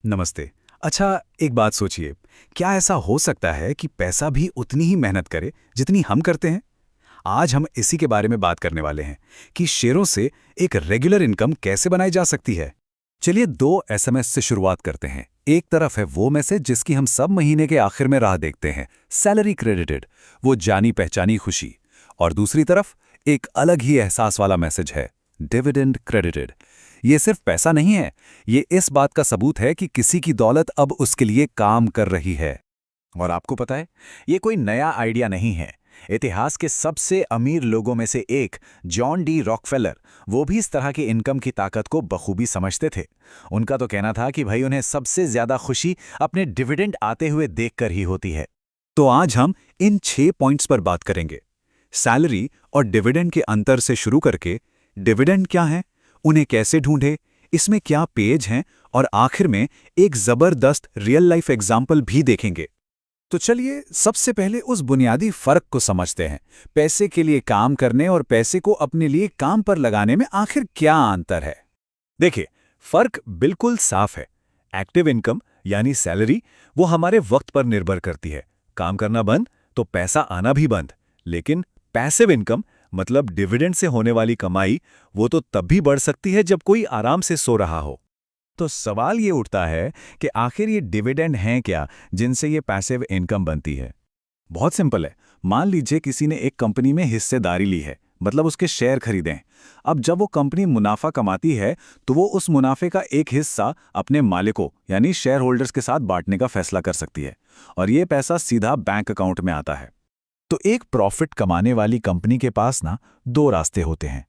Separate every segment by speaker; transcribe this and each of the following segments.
Speaker 1: नमस्ते। अच्छा, एक बात सोचिए, क्या ऐसा हो सकता है कि पैसा भी उतनी ही मेहनत करे जितनी हम करते हैं? आज हम इसी के बारे में बात करने वाले हैं कि शेयरों से एक रेगुलर इनकम कैसे बनाई जा सकती है। चलिए दो एसएमएस से शुरुआत करते हैं। एक तरफ है वो मैसेज जिसकी हम सब महीने के आखिर में राह देखते हैं, सैलरी क्रेडिटेड, वो जानी पहचानी खुशी। और दूसरी तरफ एक अलग ही एहसास वाला मैसेज है, डिविडेंड क्रेडिटेड। ये सिर्फ पैसा नहीं है, ये इस बात का सबूत है कि किसी की दौलत अब उसके लिए काम कर रही है।
Speaker 2: और आपको पता है, ये कोई नया आइडिया नहीं है। इतिहास के सबसे अमीर लोगों में से एक जॉन डी रॉकफेलर, वो भी इस तरह की इनकम की ताकत को बखूबी समझते थे। उनका तो कहना था कि भाई उन्हें सबसे ज्यादा खुशी अपने डिविडेंड आते हुए देखकर ही होती है।
Speaker 1: तो आज हम इन 6 पॉइंट्स पर बात करेंगे। सैलरी और डिविडेंड के अंतर से शुरू करके, डिविडेंड क्या है, उन्हें कैसे ढूंढे, इसमें क्या पेज हैं, और आखिर में एक जबरदस्त रियल लाइफ एग्जाम्पल भी देखेंगे। तो चलिए सबसे पहले उस बुनियादी फर्क को समझते हैं। पैसे के लिए काम करने और पैसे को अपने लिए काम पर लगाने में आखिर क्या अंतर है। देखिए, फर्क बिल्कुल साफ है। एक्टिव इनकम यानी सैलरी, वो हमारे वक्त पर निर्भर करती है। काम करना बंद तो पैसा आना भी बंद। लेकिन पैसिव इनकम मतलब डिविडेंड से होने वाली कमाई, वो तो तब भी बढ़ सकती है जब कोई आराम से सो रहा हो। तो सवाल ये उठता है कि आखिर ये डिविडेंड हैं क्या जिनसे ये पैसिव इनकम बनती है। बहुत सिंपल है। मान लीजिए किसी ने एक कंपनी में हिस्सेदारी ली है, मतलब उसके शेयर खरीदें। अब जब वो कंपनी मुनाफा कमाती है तो वो उस मुनाफे का एक हिस्सा अपने मालिकों यानी शेयर होल्डर्स के साथ बांटने का फैसला कर सकती है, और ये पैसा सीधा बैंक अकाउंट में आता है। तो एक प्रॉफिट कमाने वाली कंपनी के पास ना दो रास्ते होते हैं।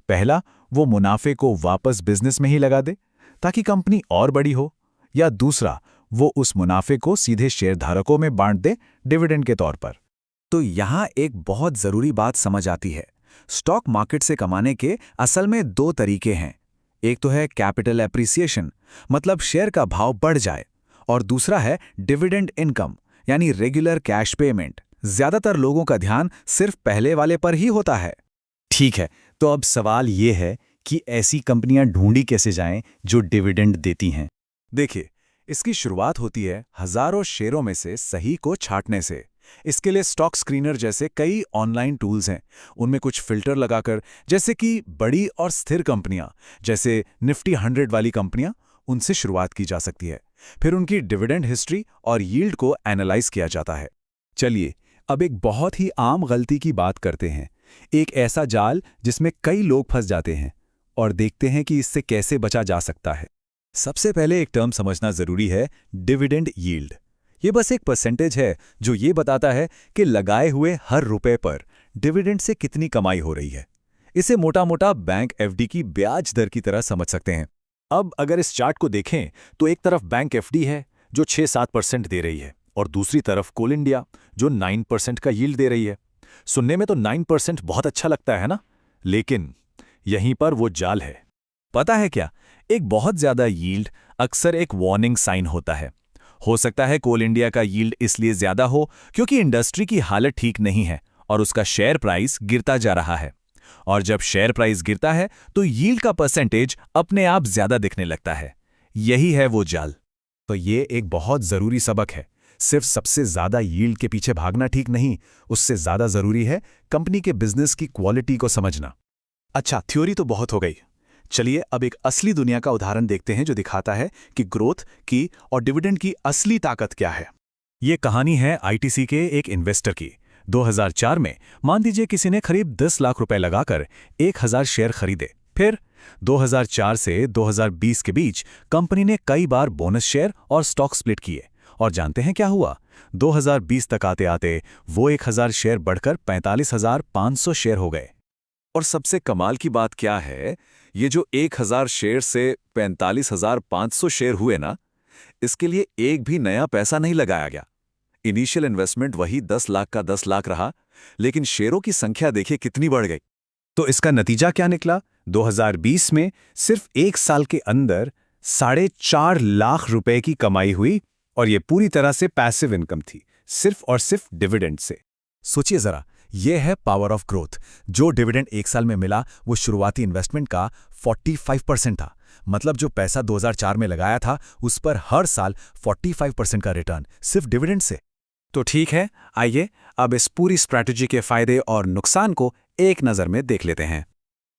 Speaker 1: पहला, वो मुनाफे को वापस बिजनेस में ही लगा दे ताकि कंपनी और बड़ी हो, या दूसरा, वो उस मुनाफे को सीधे शेयरधारकों में बांट दे डिविडेंड के तौर पर। तो यहां एक बहुत जरूरी बात समझ आती है। स्टॉक मार्केट से कमाने के असल में दो तरीके हैं। एक तो है कैपिटल एप्रिसिएशन, मतलब शेयर का भाव बढ़ जाए, और दूसरा है डिविडेंड इनकम यानी रेगुलर कैश पेमेंट। ज्यादातर लोगों का ध्यान सिर्फ पहले वाले पर ही होता है। ठीक है, तो अब सवाल ये है कि ऐसी कंपनियां ढूंढी कैसे जाएं जो डिविडेंड देती हैं। देखिए, इसकी शुरुआत होती है हजारों शेयरों में से सही को छांटने से। इसके लिए स्टॉक स्क्रीनर जैसे कई ऑनलाइन टूल्स हैं। उनमें कुछ फिल्टर लगाकर, जैसे कि बड़ी और स्थिर कंपनियां, जैसे निफ्टी 100 वाली कंपनियां, उनसे शुरुआत की जा सकती है। फिर उनकी डिविडेंड हिस्ट्री और यील्ड को एनालाइज किया जाता है। चलिए, अब एक बहुत ही आम गलती की बात करते हैं, एक ऐसा जाल जिसमें कई लोग फंस जाते हैं, और देखते हैं कि इससे कैसे बचा जा सकता है। सबसे पहले एक टर्म समझना जरूरी है, डिविडेंड यील्ड। ये बस एक परसेंटेज है जो ये बताता है कि लगाए हुए हर रुपए पर डिविडेंड से कितनी कमाई हो रही है। इसे मोटा मोटा बैंक एफडी की ब्याज दर की तरह समझ सकते हैं। अब अगर इस चार्ट को देखें तो एक तरफ बैंक एफडी है जो 6-7% दे रही है, और दूसरी तरफ कोल इंडिया जो 9% का यील्ड दे रही है। सुनने में तो 9% बहुत अच्छा लगता है ना, लेकिन यहीं पर वो जाल है। पता है क्या, एक बहुत ज्यादा यील्ड अक्सर एक वार्निंग साइन होता है। हो सकता है कोल इंडिया का यील्ड इसलिए ज्यादा हो क्योंकि इंडस्ट्री की हालत ठीक नहीं है और उसका शेयर प्राइस गिरता जा रहा है। और जब शेयर प्राइस गिरता है तो यील्ड का परसेंटेज अपने आप ज्यादा दिखने लगता है। यही है वो जाल। तो ये एक बहुत जरूरी सबक है। सिर्फ सबसे ज्यादा यील्ड के पीछे भागना ठीक नहीं, उससे ज्यादा जरूरी है कंपनी के बिजनेस की क्वालिटी को समझना। अच्छा, थ्योरी तो बहुत हो गई। चलिए अब एक असली दुनिया का उदाहरण देखते हैं जो दिखाता है कि ग्रोथ की और डिविडेंड की असली ताकत क्या है। ये कहानी है आईटीसी के एक इन्वेस्टर की। 2004 में मान लीजिए किसी ने करीब 10 लाख रुपए लगाकर 1000 शेयर खरीदे। फिर 2004 से 2020 के बीच कंपनी ने कई बार बोनस शेयर और स्टॉक स्प्लिट किए, और जानते हैं क्या हुआ? 2020 तक आते आते वो 1000 शेयर बढ़कर 45,500 शेयर हो गए। और सबसे कमाल की बात क्या है, ये जो 1000 शेयर से 45,500 शेयर हुए ना, इसके लिए एक भी नया पैसा नहीं लगाया गया। इनिशियल इन्वेस्टमेंट वही 10 लाख का 10 लाख रहा, लेकिन शेयरों की संख्या देखिए कितनी बढ़ गई। तो इसका नतीजा क्या निकला? 2020 में सिर्फ एक साल के अंदर 4.5 लाख रुपए की कमाई हुई, और ये पूरी तरह से पैसिव इनकम थी, सिर्फ और सिर्फ डिविडेंड से। सोचिए जरा, यह है पावर ऑफ ग्रोथ। जो डिविडेंड एक साल में मिला वो शुरुआती इन्वेस्टमेंट का 45% था,
Speaker 2: मतलब जो पैसा 2004 में लगाया था उस पर हर साल 45% का रिटर्न सिर्फ डिविडेंड से।
Speaker 3: तो ठीक है, आइए अब इस पूरी स्ट्रैटेजी के फायदे और नुकसान को एक नज़र में देख लेते हैं।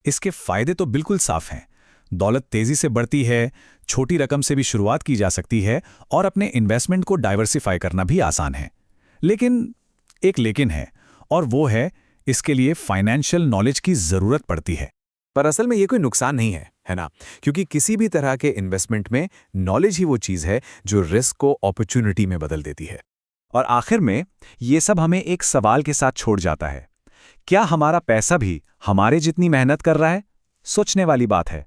Speaker 2: इसके फायदे तो बिल्कुल साफ हैं। दौलत तेजी से बढ़ती है, छोटी रकम से भी शुरुआत की जा सकती है और अपने इन्वेस्टमेंट को डाइवर्सिफाई करना भी आसान है। लेकिन एक लेकिन है, और वो है इसके लिए फाइनेंशियल नॉलेज की ज़रूरत पड़ती है।
Speaker 3: पर असल में ये कोई नुकसान नहीं है ना? क्योंकि किसी भी तरह के इन्वेस्टमेंट में नॉलेज ही वो चीज़ है जो रिस्क को अपॉर्चुनिटी में बदल देती है।
Speaker 1: और आखिर में ये सब हमें एक सवाल के साथ छोड़ जाता है, क्या हमारा पैसा भी हमारे जितनी मेहनत कर रहा है? सोचने वाली बात है।